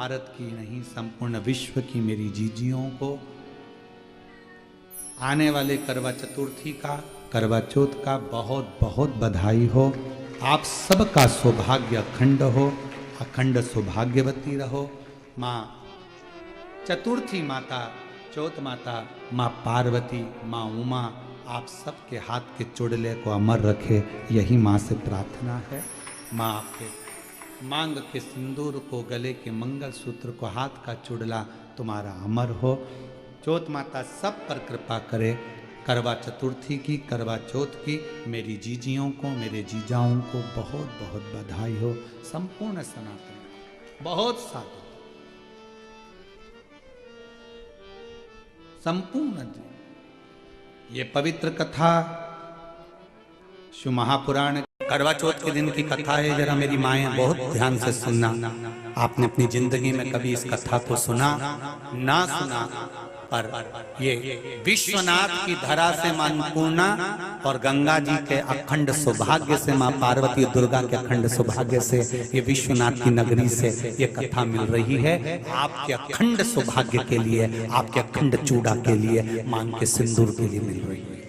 भारत की नहीं संपूर्ण विश्व की मेरी जीजियों को आने वाले करवा चतुर्थी का, करवा चौथ का बहुत बहुत बधाई हो। आप सबका सौभाग्य अखंड हो, अखंड सौभाग्यवती रहो। माँ चतुर्थी माता, चौथ माता, माँ पार्वती, माँ उमा आप सबके हाथ के चुड़ले को अमर रखे, यही माँ से प्रार्थना है। माँ आपके मांग के सिंदूर को, गले के मंगलसूत्र को, हाथ का चुड़ला तुम्हारा अमर हो। चौथ माता सब पर कृपा करे। करवा चतुर्थी की, करवा चौथ की मेरी जीजियों को, मेरे जीजाओं को बहुत बहुत बधाई हो। संपूर्ण सनातन बहुत साधु, संपूर्ण ये पवित्र कथा शिव महापुराण करवा चौथ के दिन की कथा है। जरा मेरी माएँ बहुत ध्यान से सुनना। आपने अपनी जिंदगी में कभी इस कथा को सुना ना सुना, पर ये विश्वनाथ की धरा से मां अन्नपूर्णा और गंगा जी के अखंड सौभाग्य से, मां पार्वती दुर्गा के अखंड सौभाग्य से, ये विश्वनाथ की नगरी से ये कथा मिल रही है। आपके अखंड सौभाग्य के लिए, आपके अखंड चूड़ा के लिए, मांग के सिंदूर के लिए मिल रही है।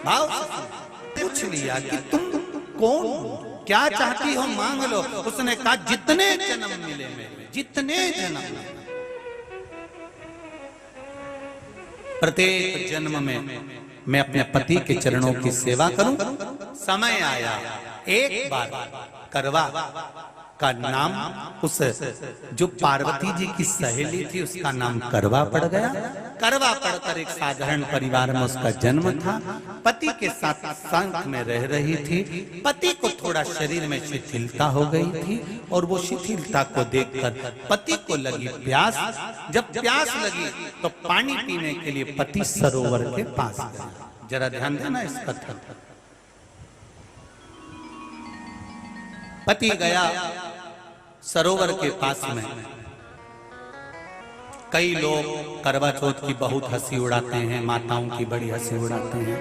भाव पूछ लिया कि तुम कौन, क्या चाहती हो, मांग लो। उसने कहा जितने जन्म मिले मेरे, जितने जन्म, प्रत्येक जन्म में मैं अपने पति के चरणों की सेवा करूं। समय आया एक बार करवा का नाम, उस जो पार्वती जी की सहेली थी उसका नाम करवा पड़ गया। करवा पड़कर एक साधारण परिवार में उसका जन्म था। पति के साथ संग में रह रही थी। पति को थोड़ा शरीर में शिथिलता हो गई थी और वो शिथिलता को देखकर पति को लगी प्यास। जब प्यास लगी तो पानी पीने के लिए पति सरोवर के पास गया। जरा ध्यान देना इस कथा। पति गया सरोवर के पास में। कई लोग करवा चौथ की बहुत हंसी उड़ाते हैं, माताओं की बड़ी हंसी उड़ाते हैं।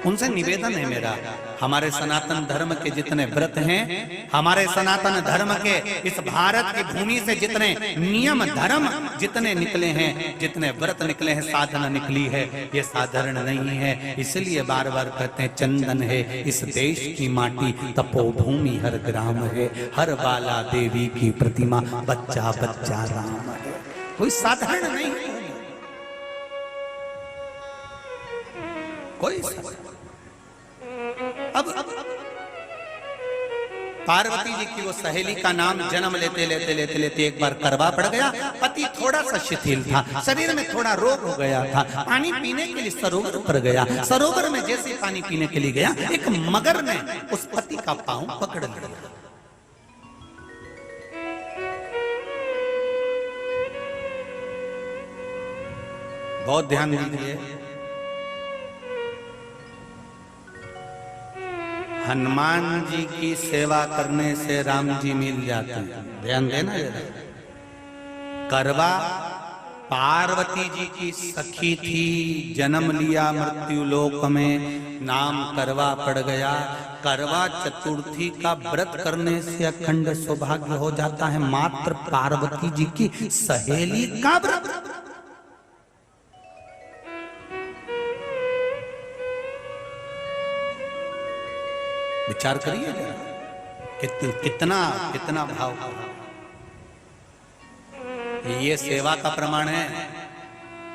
उनसे निवेदन है मेरा, हमारे सनातन धर्म के जितने व्रत हैं, हमारे सनातन धर्म के इस भारत की भूमि से जितने नियम धर्म जितने निकले हैं, जितने व्रत निकले हैं, साधना निकली है, ये साधारण नहीं है। इसलिए बार बार कहते हैं चंदन है इस देश की माटी, तपोभूमि हर ग्राम है, हर बाला देवी की प्रतिमा, बच्चा बच्चा राम है। कोई साधारण नहीं, कोई अब पार्वती जी की वो सहेली का नाम जन्म लेते लेते लेते लेते एक बार करवा पड़ गया। पति थोड़ा सा शिथिल था, शरीर में थोड़ा रोग हो गया था। पानी पीने के लिए सरोवर पर गया। सरोवर में जैसे पानी पीने के लिए गया, एक मगर ने उस पति का पांव पकड़ लिया। बहुत ध्यान दीजिए। हनुमान जी की सेवा करने से राम जी मिल जाते हैं। ध्यान देना जरा। करवा पार्वती जी की सखी थी, जन्म लिया मृत्यु लोक में, नाम करवा पड़ गया। करवा चतुर्थी का व्रत करने से अखंड सौभाग्य हो जाता है। मात्र पार्वती जी की सहेली का व्रत। विचार करिए कितना कितना भाव। ये सेवा का प्रमाण है।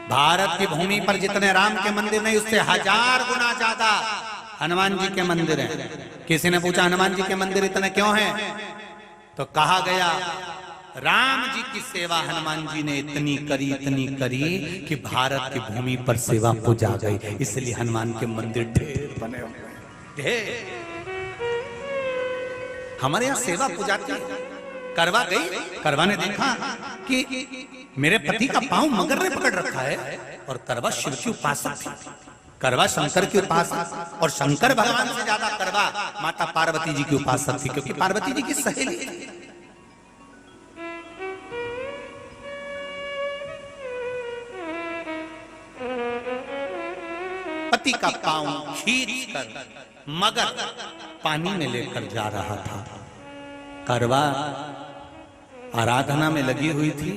भारत की भूमि पर जितने राम के मंदिर नहीं, उससे 1000 गुना ज्यादा हनुमान जी के मंदिर हैं। किसी ने पूछा हनुमान जी के मंदिर इतने क्यों हैं, तो कहा गया राम जी की सेवा हनुमान जी ने इतनी करी कि भारत की भूमि पर सेवा पूजा गई। इसलिए हनुमान के मंदिर ढेर बने हुए, ढेर। हमारे यहाँ सेवा पूजाती है। करवा गई, करवा ने देखा कि मेरे पति का पांव मगर ने पकड़ रखा है, और करवा शिव की उपासक थी। करवा शंकर की उपासक, और शंकर भगवान से ज्यादा करवा माता पार्वती जी की उपासक थी, क्योंकि पार्वती जी की सहेली थी। पति का पांव खींच कर मगर पानी में लेकर जा रहा था। करवा आराधना में लगी हुई थी।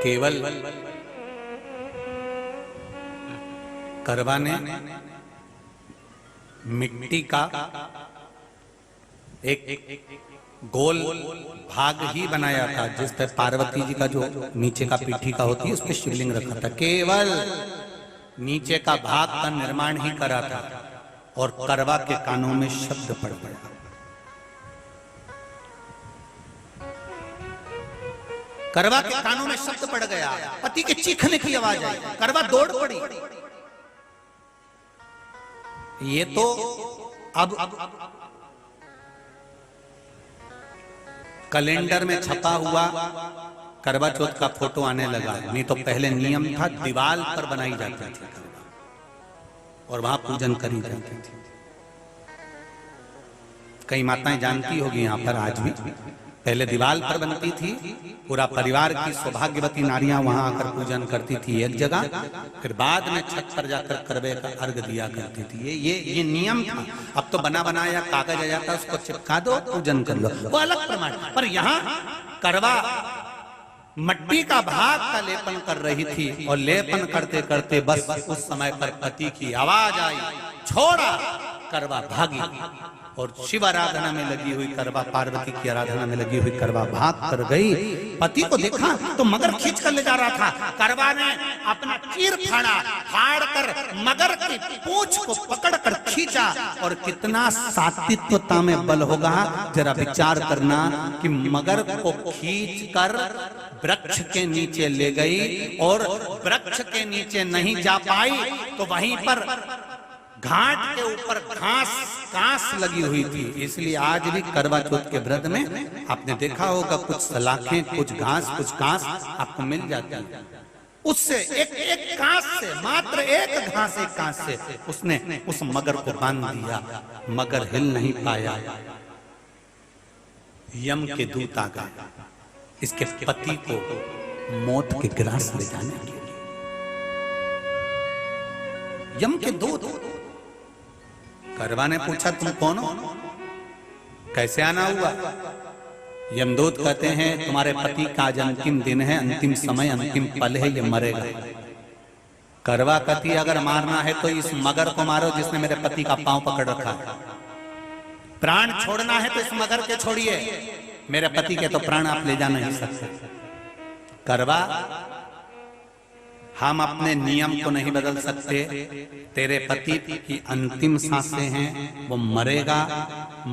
केवल करवा ने मिट्टी का एक गोल भाग ही बनाया था, जिस पे पार्वती जी का जो नीचे का पीठी का होती है उस पे शिवलिंग रखा था। केवल नीचे का भाग का निर्माण ही करा था और करवा के कानों में शब्द पड़ गया। करवा के कानों में शब्द पड़ गया, पति के चीखने की आवाज आई, करवा दौड़ पड़ी। ये तो अब कैलेंडर में छपा हुआ करवा चौथ का फोटो आने लगा, नहीं तो पहले नियम था दीवार पर बनाई जाती थी और वहां पूजन करी जाती थी। कई माताएं जानती होगी यहाँ पर आज भी, पहले दीवार पर बनती थी, पूरा परिवार की सौभाग्यवती नारियां वहां आकर पूजन करती थी एक जगह, फिर बाद में छत पर जाकर करवे का अर्घ दिया करती थी। ये नियम था। अब तो बना बनाया कागज आ जाता, उसको चिपका दो, पूजन कर लो, वो अलग प्रमाण। पर यहाँ करवा मट्टी का भाग का लेपन कर रही थी और लेपन करते करते बस उस समय पर पति की आवाज आई, छोड़ा, करवा भागी। और शिव आराधना में लगी हुई करवा, पार्वती की आराधना में लगी हुई करवा भाग कर गई। पति को देखा तो मगर खींच कर ले जा रहा था। करवा ने अपना चीर फाड़ कर मगर की पूंछ को पकड़कर खींचा। और कितना सात्विकता में बल होगा, जरा विचार करना कि मगर को खींच कर वृक्ष के नीचे ले गई और वृक्ष के नीचे नहीं जा पाई तो वहीं पर घाट के ऊपर घास लगी हुई थी। इसलिए आज भी करवा चौथ के व्रत में आपने देखा होगा कुछ सलाखें, कुछ घास आपको मिल जाती है। उससे एक घास से, मात्र एक घास से उसने उस मगर को बांध दिया। मगर हिल नहीं पाया। यम के दूत आ गए इसके पति को मौत के ग्रास ले जाने के लिए। यम के दूत। करवा ने पूछा तुम कौन हो, कैसे आना हुआ? यमदूत कहते हैं तुम्हारे पति का आज अंतिम दिन है, अंतिम समय, अंतिम पल है, ये मरेगा। करवा कहती अगर मारना है तो इस मगर को मारो जिसने मेरे पति का पांव पकड़ रखा है। प्राण छोड़ना है तो इस मगर के छोड़िए, मेरे पति के तो प्राण आप ले जा नहीं सकते। करवा हम अपने नियम को नहीं बदल सकते। तेरे पति की अंतिम सांसें हैं, वो मरेगा।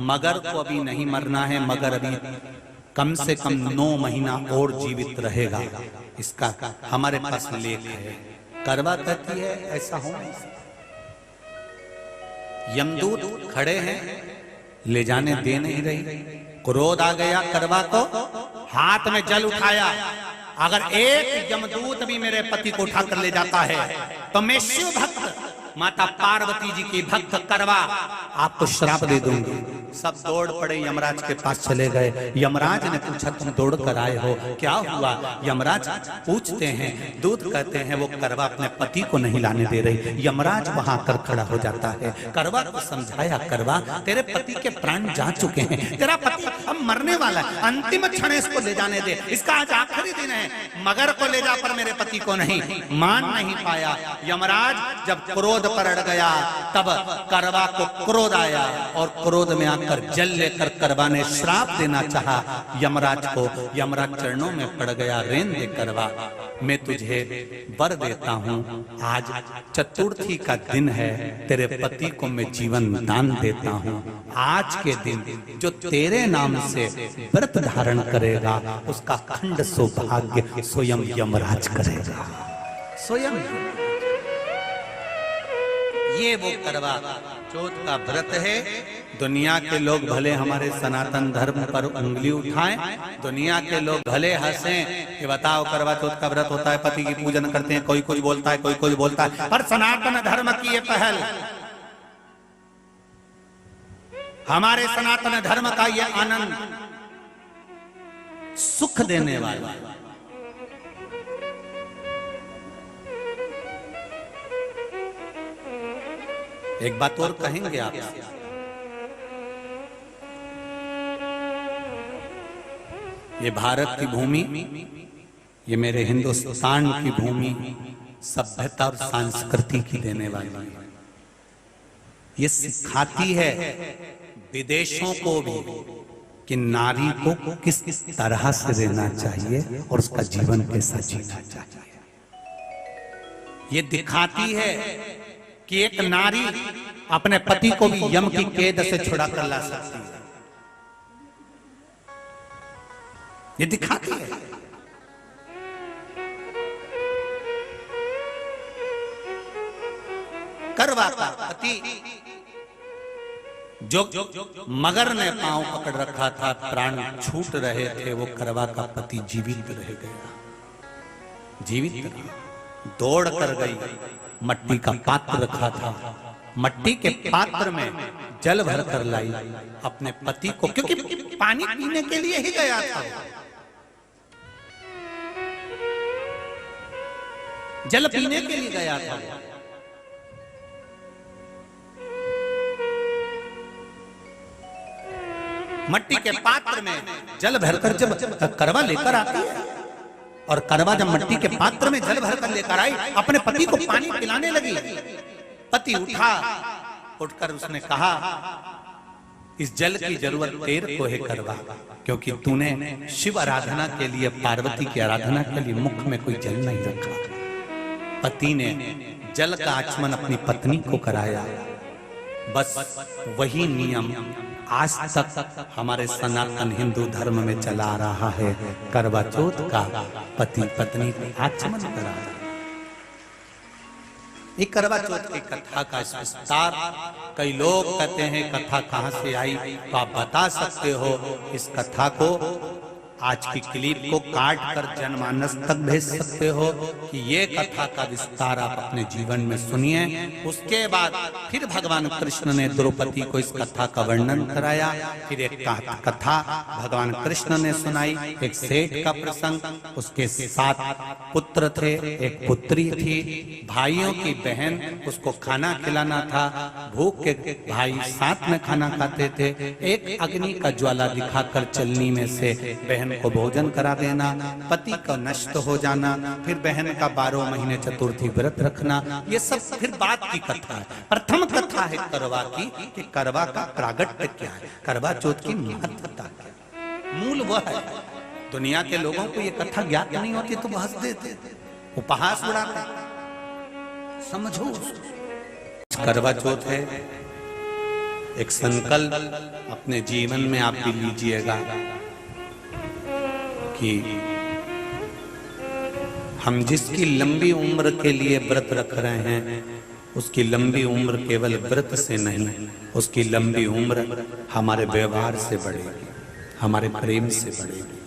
मगर को अभी नहीं मरना है, मगर अभी कम से कम 9 महीना और जीवित रहेगा। इसका हमारे पास लेख है। करवा कहती है ऐसा हो नहीं सकता। यमदूत खड़े हैं, ले जाने दे नहीं रही। क्रोध आ गया करवा को, हाथ में जल उठाया। अगर एक यमदूत भी मेरे पति को उठाकर ले जाता है तो मैं शिव भक्त माता पार्वती जी की भक्त करवा आपको श्राप दे दूंगी। सब दौड़ पड़े, यमराज के पास चले गए। यमराज ने पूछा तुम दौड़ कर आए हो, क्या हुआ? यमराज पूछते हैं, दूत कहते हैं वो करवा अपने पति को नहीं लाने दे रही। यमराज वहां कर खड़ा हो जाता है। करवा को समझाया, करवा तेरे पति के प्राण जा चुके हैं, तेरा पति अब मरने वाला है, अंतिम क्षण इसको ले जाने दे, इसका आज आखिरी दिन है। मगर को ले जा पर मेरे पति को नहीं। मान नहीं पाया। यमराज जब क्रोध पर अड़ गया तब करवा को क्रोध आया और क्रोध में आकर जल लेकर करवा ने श्राप देना चाहा यमराज को। यमराज चरणों में पड़ गया, रेन दे करवा, मैं तुझे वर देता हूँ, आज चतुर्थी का दिन है, तेरे पति को मैं जीवन दान देता हूँ। आज के दिन जो तेरे नाम से व्रत धारण करेगा उसका खंड सौभाग्य स्वयं यमराज करेगा। स्वयं ये वो करवा चौथ का व्रत है। दुनिया के लोग भले हमारे सनातन धर्म पर उंगली उठाएं, दुनिया के लोग भले हंसें कि बताओ करवा चौथ का व्रत होता है, पति की पूजन करते हैं, कोई कुछ बोलता है, कोई कुछ बोलता है, पर सनातन धर्म की ये पहल, हमारे सनातन धर्म का ये आनंद सुख देने वाला। एक बात और कहेंगे आप, ये भारत की भूमि, ये मेरे हिंदुस्तान की भूमि सभ्यता और संस्कृति की देने वाली है। ये सिखाती है विदेशों को भी कि नारी को किस तरह से रहना चाहिए और उसका जीवन कैसा जीना चाहिए। ये दिखाती है कि एक नारी अपने पति को भी यम की कैद से छुड़ा कर ला सकती है। ये दिखाती है। करवा का पति जो मगर ने पांव पकड़ रखा था, प्राण छूट रहे थे, वो करवा का पति जीवित रह गया, जीवित रहा। दौड़ कर गई, मट्टी का पात्र रखा था, मट्टी के पात्र में जल भर कर लाई अपने पति को, क्योंकि पानी पीने के लिए ही गया था, जल पीने के लिए गया था। मट्टी के पात्र में जल भरकर जब करवा लेकर आती है, और करवा जब मट्टी के पात्र में जल भरकर लेकर आई, अपने पति को पानी पिलाने लगी। पति उठा, उठकर उसने कहा, इस जल की जरूरत तेरे को है करवा, क्योंकि तूने शिव आराधना के लिए, पार्वती की आराधना के लिए मुख में कोई जल नहीं रखा। पति ने जल का आचमन अपनी पत्नी को कराया। बस वही नियम आज तक हमारे सनातन हिंदू धर्म में चला आ रहा है। करवा चौथ का पति पत्नी को आचमन करा। ये करवा चौथ की कथा का विस्तार, कई लोग कहते हैं कथा कहां से आई, तो आप बता सकते हो इस कथा को। आज की क्लिप को काट कर जनमानस तक भेज सकते हो कि ये कथा का विस्तार आप अपने जीवन में सुनिए। उसके बाद फिर भगवान कृष्ण ने द्रौपदी को इस कथा का वर्णन कराया। फिर एक कथा भगवान कृष्ण ने सुनाई, एक सेठ का प्रसंग, उसके 7 पुत्र थे, एक पुत्री थी, भाइयों की बहन, उसको खाना खिलाना था, भूख के भाई साथ में खाना खाते थे। एक अग्नि का ज्वाला दिखाकर चलनी में से बहन को भोजन करा देना, पति का नष्ट हो जाना, फिर बहन का 12 महीने चतुर्थी व्रत रखना, ये सब फिर बात की कथा है। प्रथम कथा है करवा की कि करवा का प्रागट्य क्या है, करवा चौथ की महत्वता क्या, मूल वह है। दुनिया के लोगों को ये कथा ज्ञात नहीं होती तो हंस देते, उपहास उड़ाते। समझो, करवा चौथ है, एक संकल्प अपने जीवन में आप भी लीजिएगा कि हम जिसकी लंबी उम्र के लिए व्रत रख रहे हैं, उसकी लंबी उम्र केवल व्रत से नहीं, उसकी लंबी उम्र हमारे व्यवहार से बढ़ेगी, हमारे प्रेम से बढ़ेगी,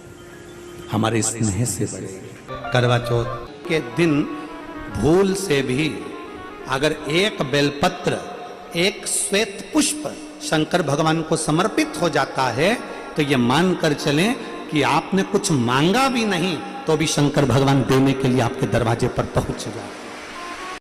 हमारे स्नेह से बढ़ेगी। करवा चौथ के दिन भूल से भी अगर एक बेलपत्र, एक श्वेत पुष्प शंकर भगवान को समर्पित हो जाता है, तो ये मानकर चलें कि आपने कुछ मांगा भी नहीं तो भी शंकर भगवान देने के लिए आपके दरवाजे पर पहुंच जाए।